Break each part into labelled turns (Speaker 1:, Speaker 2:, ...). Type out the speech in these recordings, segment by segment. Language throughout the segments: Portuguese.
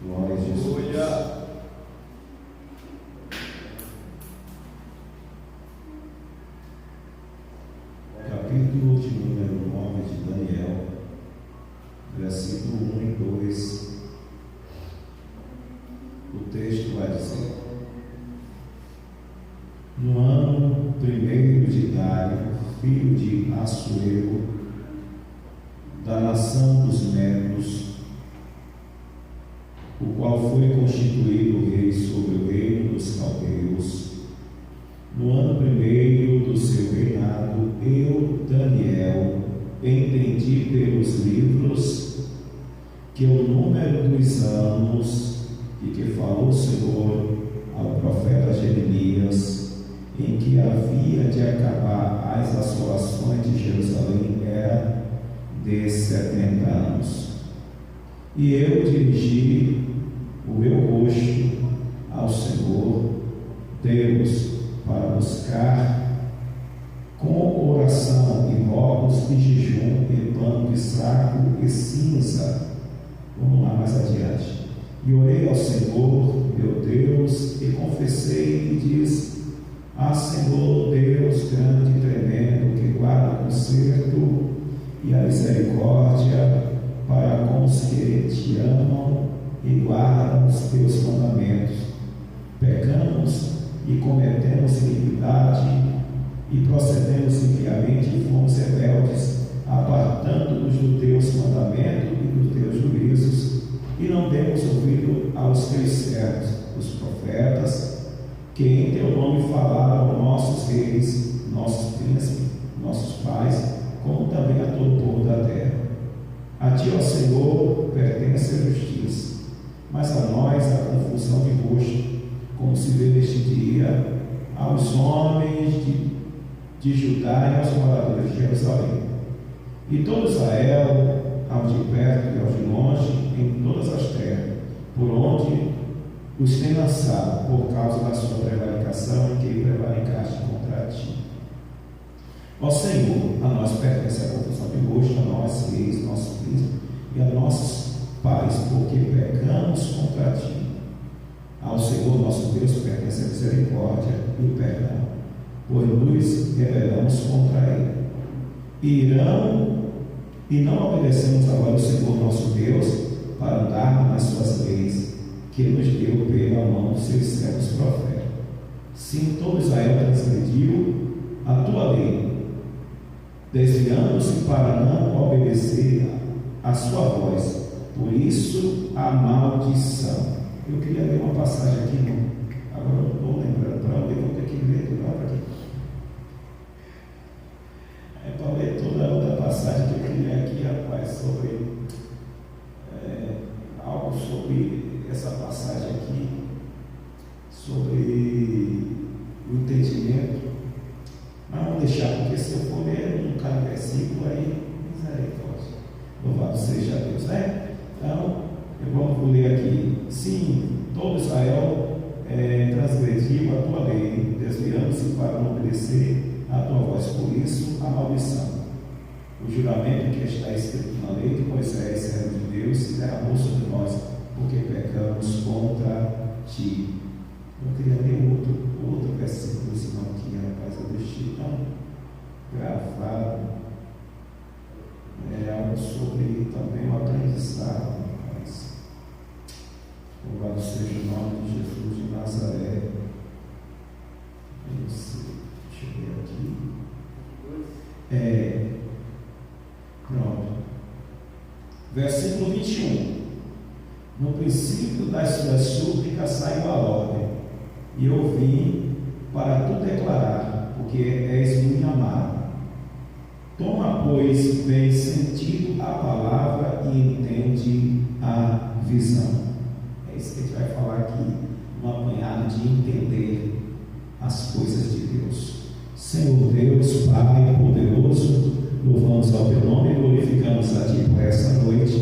Speaker 1: Glória a Jesus. Capítulo de número 9 de Daniel, versículo 1 e 2. O texto vai dizer: no ano primeiro de Dário, filho de Assuero, da nação dos Medos, o qual foi constituído rei sobre o reino dos caldeus, no ano primeiro do seu reinado, eu, Daniel, entendi pelos livros que o número dos anos de que falou o Senhor ao profeta Jeremias, em que havia de acabar as assolações de Jerusalém, era de 70 anos. E eu dirigi o meu rosto ao Senhor Deus para buscar com oração e rogos e jejum e pano de saco e cinza. Vamos lá mais adiante. E orei ao Senhor meu Deus e confessei e disse: ah, Senhor Deus grande e tremendo, que guarda o conserto e a misericórdia para com os que te amam e guardam os teus mandamentos. Pecamos e cometemos iniquidade e procedemos impiamente e fomos rebeldes, apartando-nos do teus mandamentos e dos teus juízos, e não demos ouvido aos teus servos, os profetas, que em teu nome falaram ti, ó Senhor, pertence a justiça, mas a nós a confusão de rosto, como se vê neste dia aos homens de Judá e aos moradores de Jerusalém. E todo Israel, aos de perto e aos de longe, em todas as terras, por onde os tem lançado, por causa da sua prevaricação, em que prevaricaste contra ti. Ó Senhor, a nós pertence a confusão de rosto, a nós, reis, nosso príncipe, e a nossos pais, porque pecamos contra ti. Ao Senhor nosso Deus pertence a misericórdia e o perdão, pois nos rebelamos contra ele. E não obedecemos agora o Senhor nosso Deus para andar nas suas leis, que nos deu pela mão dos seus servos profetas. Sim, todo Israel transgrediu a tua lei, desviando-se para não obedecer a sua voz, por isso a maldição. Eu queria ler uma passagem aqui, agora eu não estou lembrando para onde eu vou ter que ler tudo aqui. É para ler toda a outra passagem que eu queria aqui, rapaz, sobre algo sobre essa passagem aqui, sobre o entendimento. Mas vamos deixar, porque se eu for ler cada versículo aí, misericórdia. Louvado seja Deus, né? Então, vamos ler aqui. Sim, todo Israel transgrediu a tua lei, desviando-se para não obedecer a tua voz, por isso a maldição. O juramento que está escrito na lei de Moisés, servo de Deus, se derramou sobre nós, porque pecamos contra ti. Eu queria ler outro versículo, senão aqui, rapaz, eu deixei tão gravado. É algo sobre também o aprendizado, rapaz. Louvado seja o nome de Jesus de Nazaré. Deixa eu ver aqui. Pronto. Versículo 21. No princípio das suas súplicas saiu a ordem, e eu vim para tu declarar, porque és muito amado. Toma, pois, bem sentido a palavra e entende a visão. É isso que a gente vai falar aqui, um apanhado de entender as coisas de Deus. Senhor Deus, Pai poderoso, louvamos ao teu nome e glorificamos a ti por essa noite,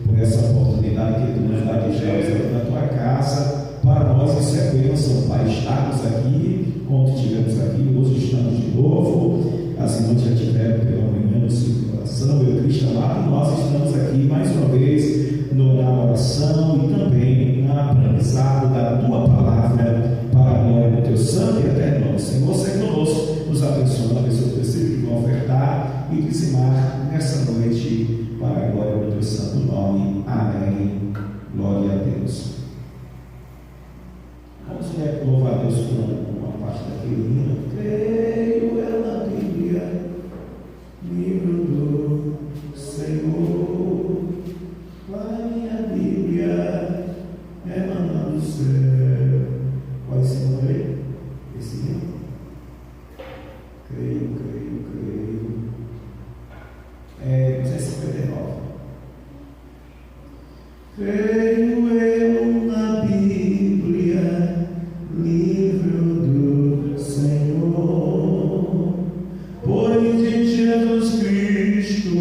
Speaker 1: por essa oportunidade que tu nos dá de estar na tua casa. Para nós isso é bênção, Pai, estarmos aqui, como estivemos aqui, hoje estamos de novo. As irmãs já tiveram pela manhã no seu coração, eu Cristo amado, e nós estamos aqui mais uma vez na oração e também na aprendizado da tua palavra, para a glória do teu santo e eterno nome. Senhor, seja conosco, nos abençoe, abençoe o teu filho que vão ofertar e dizimar nessa noite, para a glória do teu santo nome. Amém. Glória a Deus. Vamos louvar a Deus com uma parte daquele hino. Creio eu na Bíblia, livro do Senhor. A minha Bíblia emana do céu. Qual é esse nome aí? Esse hino? Creio. 259. Creio eu na Bíblia, livro do Senhor, pois de Jesus Cristo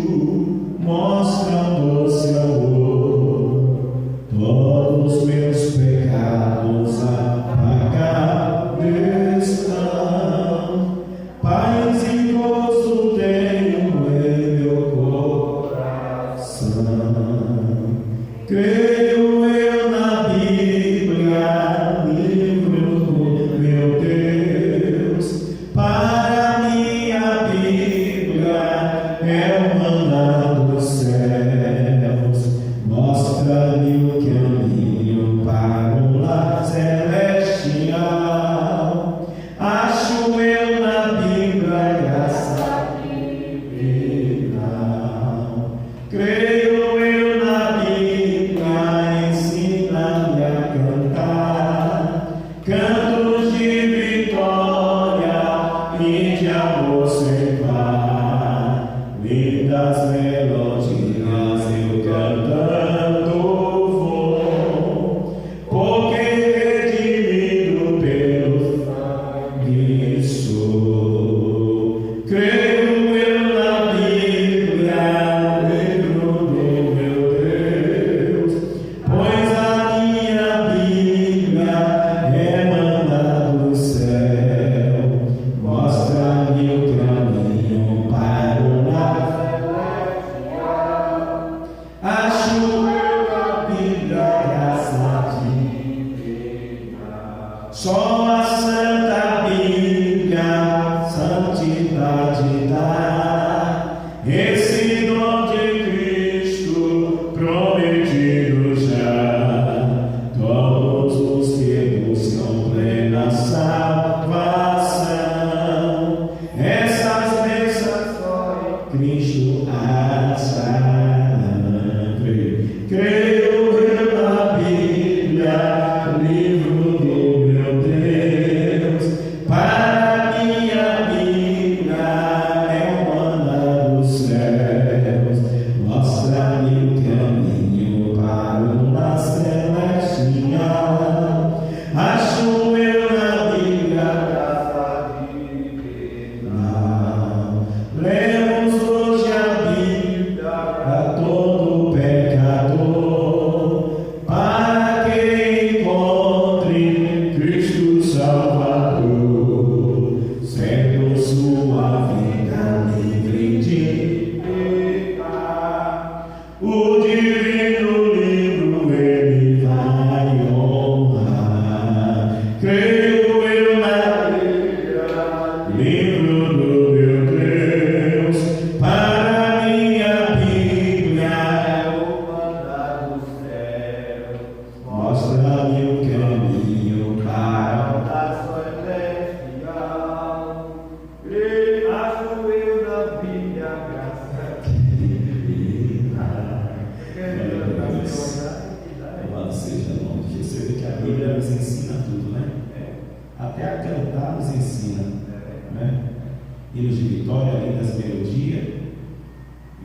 Speaker 1: mostra doce amor, todos os meus pecados apagados estão, paz e gozo tenho em meu coração. Creio eu na Bíblia, livro do meu Deus, para minha Bíblia é o maná dos céus, mostra-me o caminho para o lar celestial. Acho eu na Bíblia graça final. Creio eu na Bíblia, ensina-me a cantar cantos de vitória e de amor sem par. Lindas melodias eu livro do meu Deus, para minha Bíblia é o maná do céu. Mostra-me o caminho para a sua celestial. Acho eu na Bíblia graça divina. Louvado seja o nome de Jesus. Você vê que a Bíblia nos ensina tudo, né? Até a cantar nos ensina, né? Hinos de vitória, lindas melodias.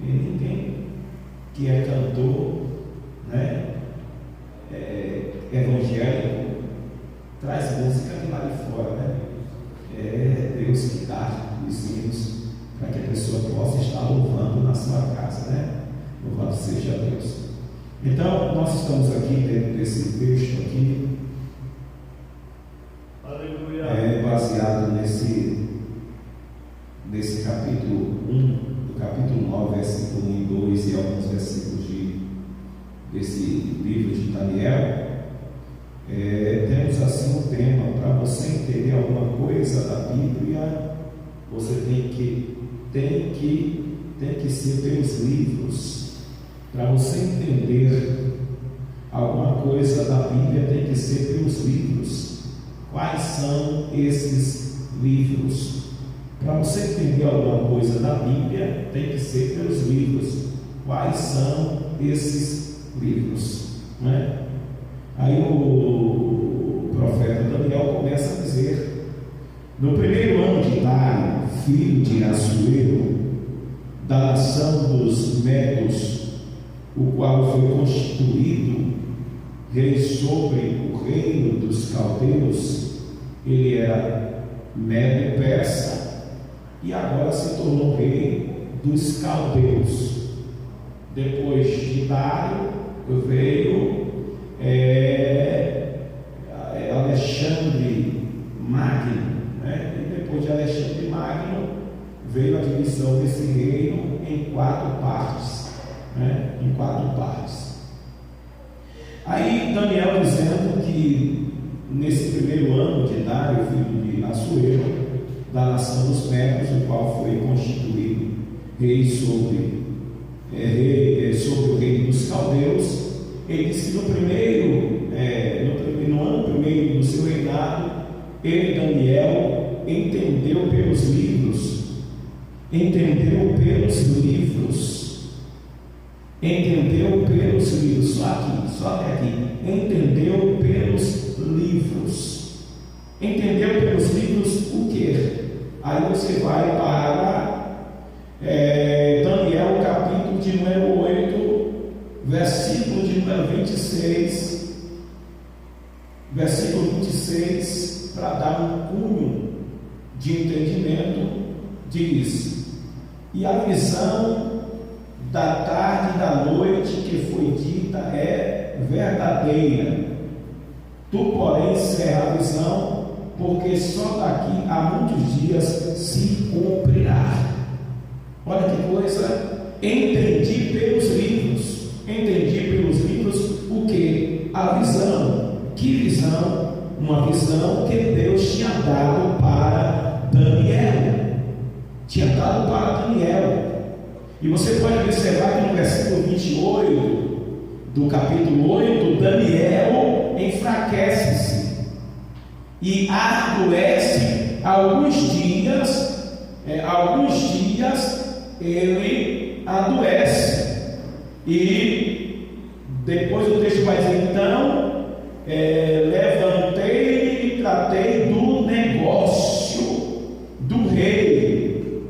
Speaker 1: E ninguém que é cantor, né, evangélico, traz música de lá de fora, né? É Deus que dá os hinos para que a pessoa possa estar louvando na sua casa, né? Louvado seja Deus. Então, nós estamos aqui dentro desse texto aqui, baseado nesse capítulo 1, do capítulo 9, versículo 1 e 2 e alguns versículos desse livro de Daniel. Temos assim um tema: para você entender alguma coisa da Bíblia, você tem que ser pelos livros. Para você entender alguma coisa da Bíblia, tem que ser pelos livros. Quais são esses livros? Para você entender alguma coisa da Bíblia, tem que ser pelos livros. Quais são esses livros? Né? Aí o profeta Daniel começa a dizer: no primeiro ano de Dário, filho de Assuero, da nação dos Medos, o qual foi constituído rei sobre o reino dos caldeus. Ele era Medo persa e agora se tornou rei dos caldeus. Depois de Dário veio Alexandre Magno, né? E depois de Alexandre Magno veio a divisão desse reino em 4 partes, né? Em 4 partes. Aí Daniel dizendo que nesse primeiro ano de Dário, filho de Assuero, da nação dos Medos, o qual foi constituído rei sobre o reino dos caldeus, ele disse que no ano primeiro do seu reinado, ele, Daniel, entendeu pelos livros, só até aqui, entendeu pelos livros o que? Aí você vai para Daniel, capítulo de número 8, versículo de número 26, para dar um cunho de entendimento. Diz: e a visão da tarde e da noite que foi dita é verdadeira. Tu, porém, encerra a visão, porque só daqui a muitos dias se cumprirá. Olha que coisa! Entendi pelos livros o que? A visão. Que visão? Uma visão que Deus tinha dado para Daniel. E você pode observar que no versículo 28 do capítulo 8, Daniel enfraquece-se e adoece alguns dias ele adoece. E depois o texto vai dizer: então levantei e tratei do negócio do rei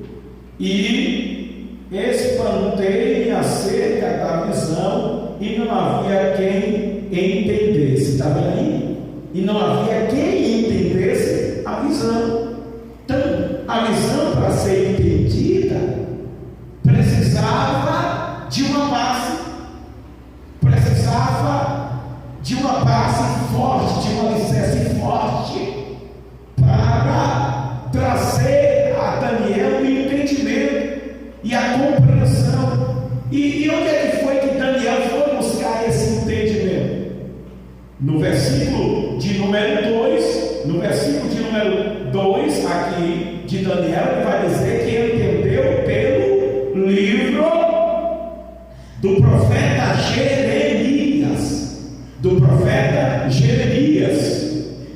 Speaker 1: e espantei acerca da visão, e não havia quem entendesse. Está vendo aí? E não havia quem entendesse a visão. Então, a visão, para ser entendida, precisava de uma base forte, de um alicerce forte, para trazer a Daniel o entendimento e a compreensão. E onde é que foi que Daniel foi buscar esse entendimento? No versículo de número 2, aqui de Daniel, ele vai dizer que ele entendeu pelo livro do profeta Jeremias.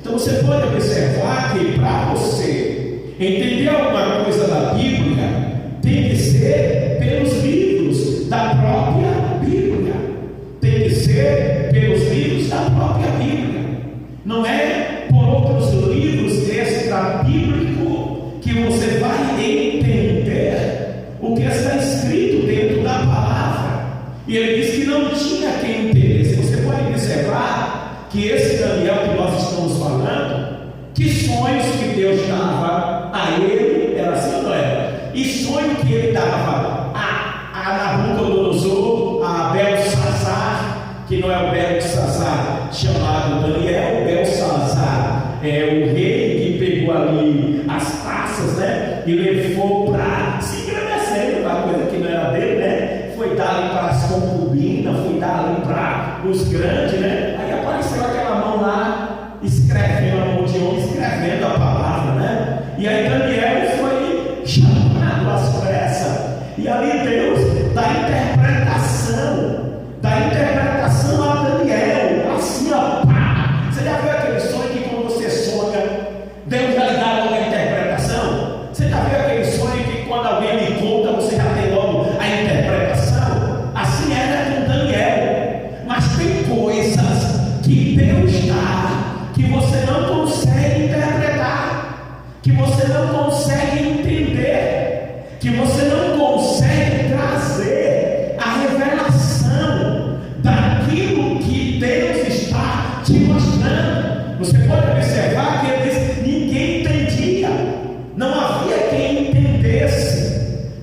Speaker 1: Então você pode observar que para você entender alguma coisa da Bíblia, tem que ser pelos livros da própria Bíblia. Não é por outros livros extra-bíblicos que você vai entender o que está escrito dentro da palavra. E ele diz que não tinha quem entendesse. Você pode observar que esse Daniel que nós estamos falando, que sonhos que Deus dava a ele, era assim ou não era? E sonho que ele dava a Nabucodonosor, a Belsazar, que não é o Belsazar chamado Daniel, o Belsazar é o rei que pegou ali as taças, né? E levou para se engrandecer, uma coisa que não era dele, né? Foi dar ali para as concubinas, foi dar ali para os grandes, né? Aí apareceu aquela mão lá, escrevendo a mão de homem, escrevendo a palavra, né? E aí Daniel foi chamado às pressas, e ali Deus dá interpretação a Daniel, assim, ó, pá. Você já viu aquele sonho que quando você sonha, Deus já lhe dá logo a interpretação? Você já viu aquele sonho que quando alguém lhe conta, você já tem logo a interpretação? Assim era com Daniel. Mas tem coisas que Deus dá que você não consegue interpretar, que você não consegue entender, que você não consegue trazer a revelação daquilo que Deus está te mostrando. Você pode observar que ele diz: ninguém entendia, não havia quem entendesse.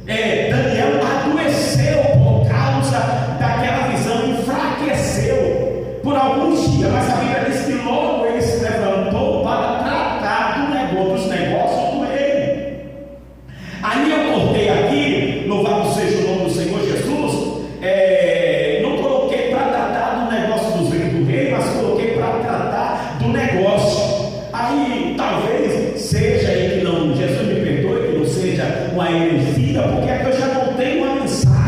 Speaker 1: Daniel adoeceu por causa daquela visão, enfraqueceu por alguns dias, mas a Bíblia diz que logo ele se levantou para tratar dos negócios do rei. Aí eu cortei aqui, louvado seja o nome do Senhor Jesus, não coloquei para tratar do negócio do rei, mas coloquei para tratar do negócio. Aí talvez seja aí que não, Jesus me perdoe, que não seja uma heresia, porque é que eu já montei uma mensagem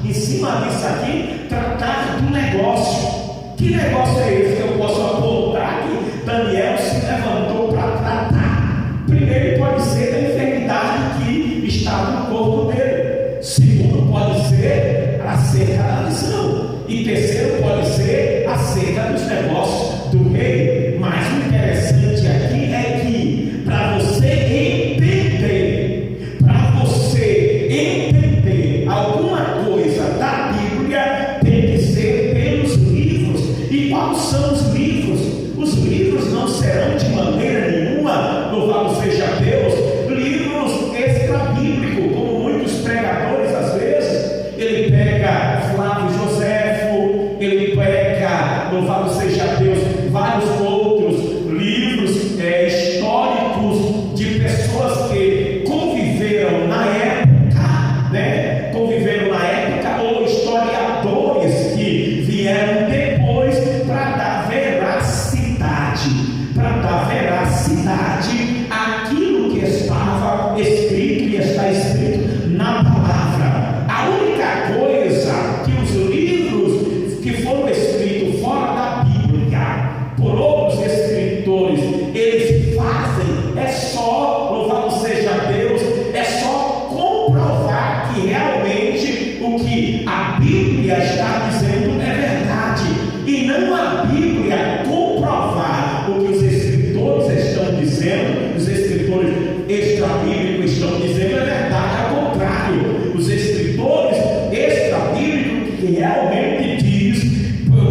Speaker 1: em cima disso aqui, tratar do negócio. Que negócio é esse que eu posso apontar que Daniel se levantou para tratar? Primeiro, pode ser da enfermidade que está no corpo dele. Segundo, pode ser acerca da visão. E terceiro, pode ser acerca dos negócios do rei. Mas o interessante aqui é que para você entender alguma coisa da Bíblia, tem que ser pelos livros. E quais são os livros? Os livros não serão de maneira nenhuma, louvado seja Deus, livros extra-bíblicos, como muitos pregadores às vezes. Ele pega Flávio Joséfo, ele pega, louvado seja Deus, vários outros livros históricos de pessoas que conviveram na época, né? Ou historiadores que vieram depois para dar veracidade àquilo que estava escrito e está escrito na palavra. A única coisa que os livros que foram escritos fora da Bíblia por outros escritores eles fazem é só, louvado seja Deus, é só comprovar que realmente o que a Bíblia está dizendo é verdade, e não a Bíblia comprovar o que os escritores estão dizendo. Os escritores extra-bíblicos estão dizendo é verdade, ao contrário, os escritores extra-bíblicos que realmente diz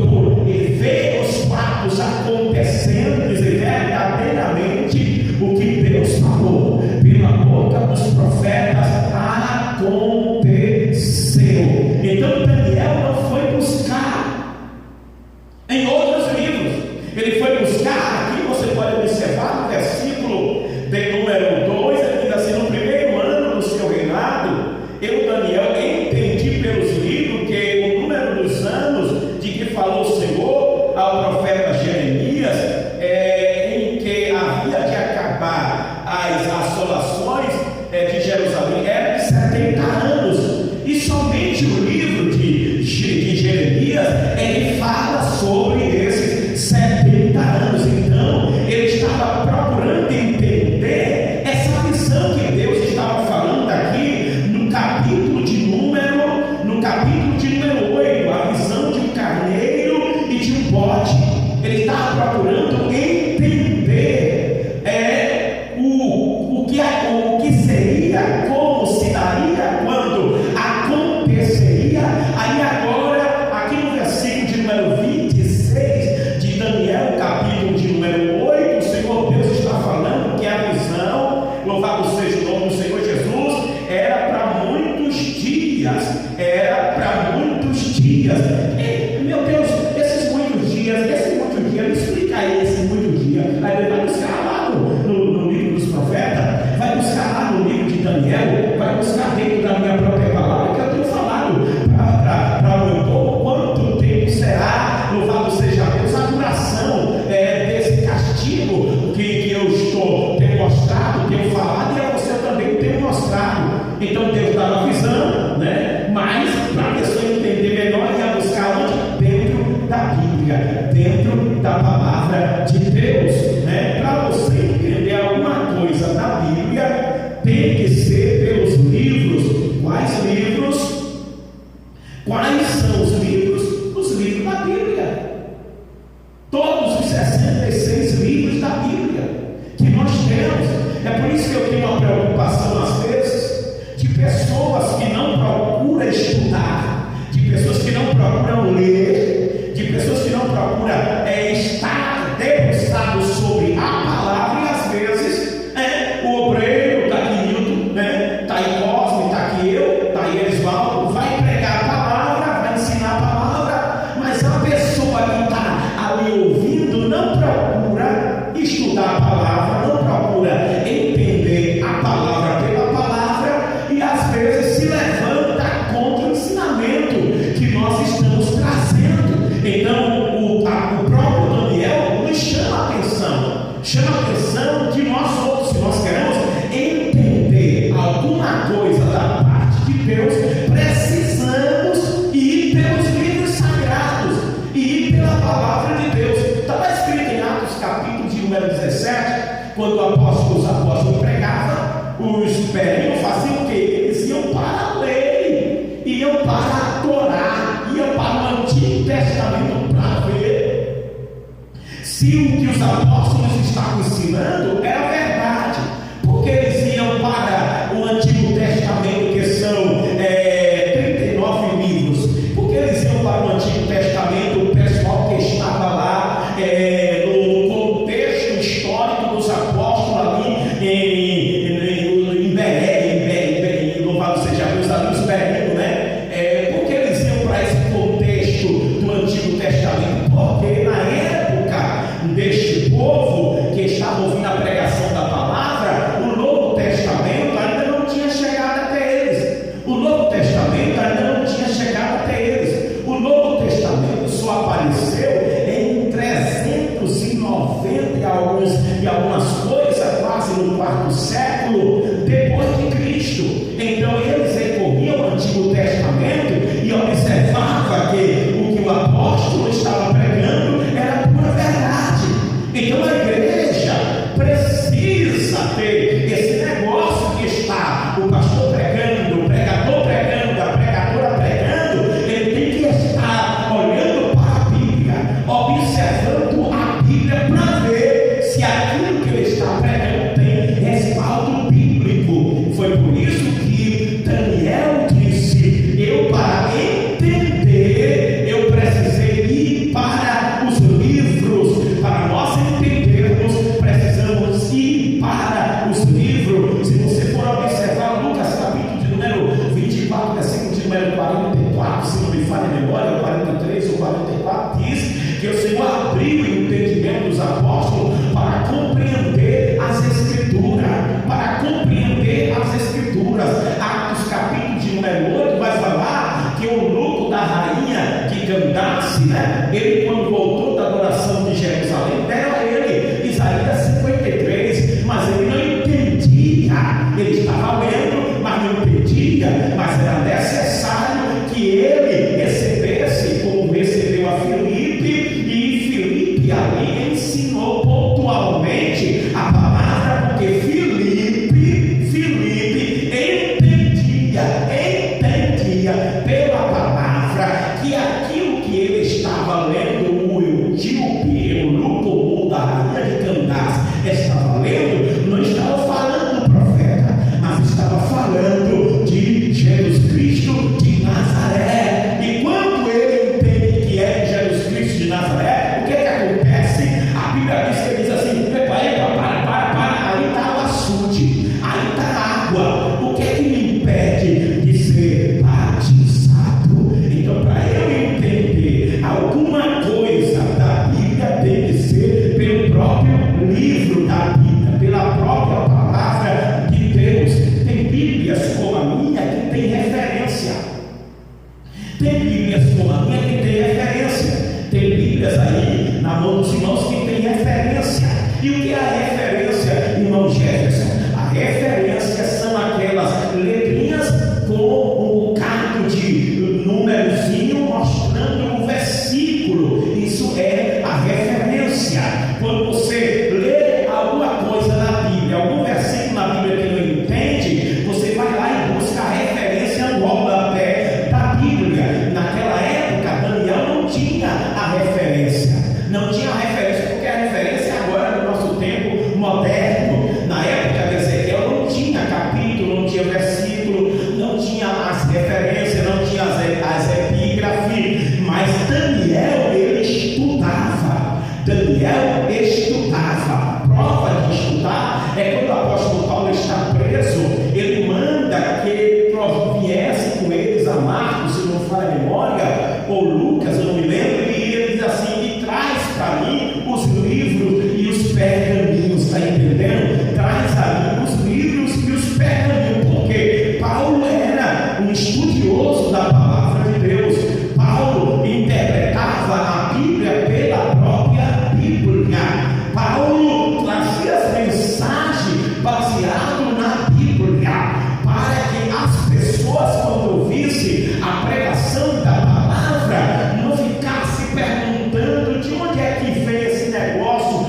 Speaker 1: por ver os fatos acontecendo, dizer verdadeiramente o que Deus falou pela boca dos profetas aconteceu. Então Daniel não foi buscar seria, como se daria, quando aconteceria. Aí agora, aqui no versículo de número 26 de Daniel, capítulo de número 8, o Senhor Deus está falando que a visão, louvado seja o nome do Senhor Jesus, era para muitos dias. E, meu Deus, esses muitos dias, me explica aí esses muitos dias. Aí ele vai buscar lá no livro dos profetas, vai buscar lá no livro de Daniel, vai buscar dentro da minha própria palavra, que eu tenho falado para o meu povo, quanto tempo será, louvado seja Deus, a duração desse castigo que eu tenho mostrado, tenho falado, e a você também tenho mostrado. Então Deus dá uma visão, né? Mas para a pessoa entender melhor, ia buscar onde? Dentro da Bíblia, dentro da palavra de Deus, né? Para você entender alguma coisa da Bíblia, tem que ser pelos livros. Quais livros? Quais são os livros? Os livros da Bíblia. Todos os 66 livros da Bíblia que nós temos. É por isso que eu tenho uma preocupação às vezes de pessoas que não procuram estudar, de pessoas que não procuram ler, de pessoas que não procuram estar debruçados sobre a palavra. E às vezes o obreiro, está aqui Nilton, está aí Cosme, está aqui eu, está aí Erisvaldo, vai pregar a palavra, vai ensinar a palavra, mas a pessoa que está ali ouvindo não procura estudar a palavra, não procura entender a palavra pela palavra, e às vezes se levanta contra o ensinamento que nós estamos trazendo. Então o próprio Daniel nos chama a atenção que nós outros, se nós queremos entender alguma coisa da parte de Deus, precisamos ir pelos livros sagrados e ir pela palavra de Deus. Estava escrito em Atos capítulo de número 17, quando os apóstolos pregavam, os bereanos faziam o quê? Eles iam para a lei, iam para a Torá, iam para o Antigo Testamento para ver se o que os apóstolos estavam ensinando era verdade. Porque eles iam para o Antigo Testamento, que são 39 livros. Porque eles iam para o Antigo Testamento, o pessoal que estava lá no contexto histórico dos apóstolos ali em Belém, louvado seja Deus, ali os bereanos, né? Porque eles iam para esse contexto do Antigo Testamento, porque na época deste povo que estava ouvindo a pregação da palavra, o Novo Testamento ainda não tinha chegado até eles. O Novo Testamento ainda não tinha chegado até eles. O Novo Testamento só apareceu em 390 e algumas coisas, quase no quarto século depois de Cristo. Então eles recorriam ao Antigo Testamento e observavam que o que o apóstolo estava pregando era pura verdade. Então a igreja precisa ter esse negócio que está o pastor pregando, o pregador pregando, a pregadora pregando. Ele tem que estar olhando para a Bíblia, observando a Bíblia, para ver se aquilo que ele está pregando tem respaldo bíblico. Foi por isso que Daniel disse: eu, para entender, eu precisei ir para os livros. Para nós entendermos, precisamos ir para os livros. Se você for observar Lucas capítulo de número 24, versículo de número 44, se não me falha a memória, 43 ou 44, diz que o Senhor abriu o entendimento dos apóstolos para compreender as Escrituras, Atos capítulo de número 8 vai falar que o eunuco da rainha de Candace, né? Ele, quando voltou da adoração de Jerusalém, deram a ele Isaías 53, mas ele não entendia. Ele estava lendo, mas não entendia. Mas era necessário que ele recebesse, como recebeu a Filipe, e Filipe ali ensinou pontualmente a palavra, porque Filipe entendia pela palavra que aquilo que ele estava lendo, o etíope, eunuco da rainha de Candace estava lendo, não estava falando do profeta, mas estava falando Tem Bíblias como a minha que tem referência. Tem Bíblias aí na mão dos irmãos que tem referência. E o que é a referência, irmão Jefferson? A referência são aquelas letrinhas com um bocado de númerozinho mostrando um versículo. Isso é a referência. Quando você lê alguma coisa na Bíblia, algum versículo na Bíblia que não entende, você vai lá e busca a referência no rodapé da Bíblia. Naquela época, Daniel não tinha a referência. Não tinha a referência, porque a referência é agora no nosso tempo moderno. Na época de Ezequiel não tinha capítulo, não tinha versículo, não tinha as referências, não tinha as epígrafes. Mas Daniel, ele estudava. Daniel estudava. Prova de estudar é quando o apóstolo Paulo está preso, ele manda que viesse com eles a Marcos, se não falha a memória, ou Lucas, eu não me lembro, e ele diz assim: e traz para mim os livros e os pergaminhos. Está entendendo? Traz a mim os livros e os pergaminhos, porque Paulo era um estudioso da palavra de Deus. Paulo interpretava a Bíblia pela própria Bíblia. Paulo trazia as mensagens baseado na Bíblia, para que as pessoas, quando ouvissem a pregação da palavra, não ficassem perguntando de onde é que vem esse negócio,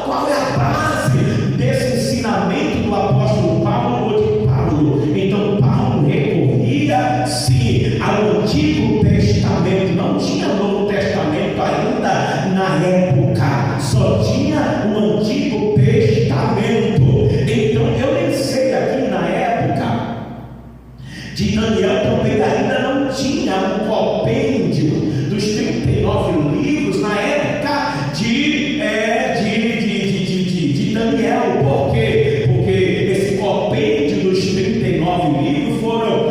Speaker 1: qual é a base desse ensinamento do apóstolo Paulo ou de Paulo. Então Paulo recorria sim ao Antigo Testamento. Não tinha Novo Testamento ainda na época, só tinha o Antigo Testamento. Então eu nem sei, aqui na época de Daniel também ainda não tinha um compêndio dos 39 livros na época de Daniel. Por quê? Porque esse compêndio dos 39 livros foram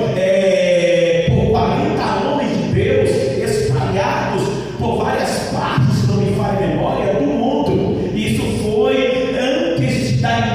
Speaker 1: por 40 homens de Deus espalhados por várias partes, se não me falha a memória, do mundo. Isso foi antes da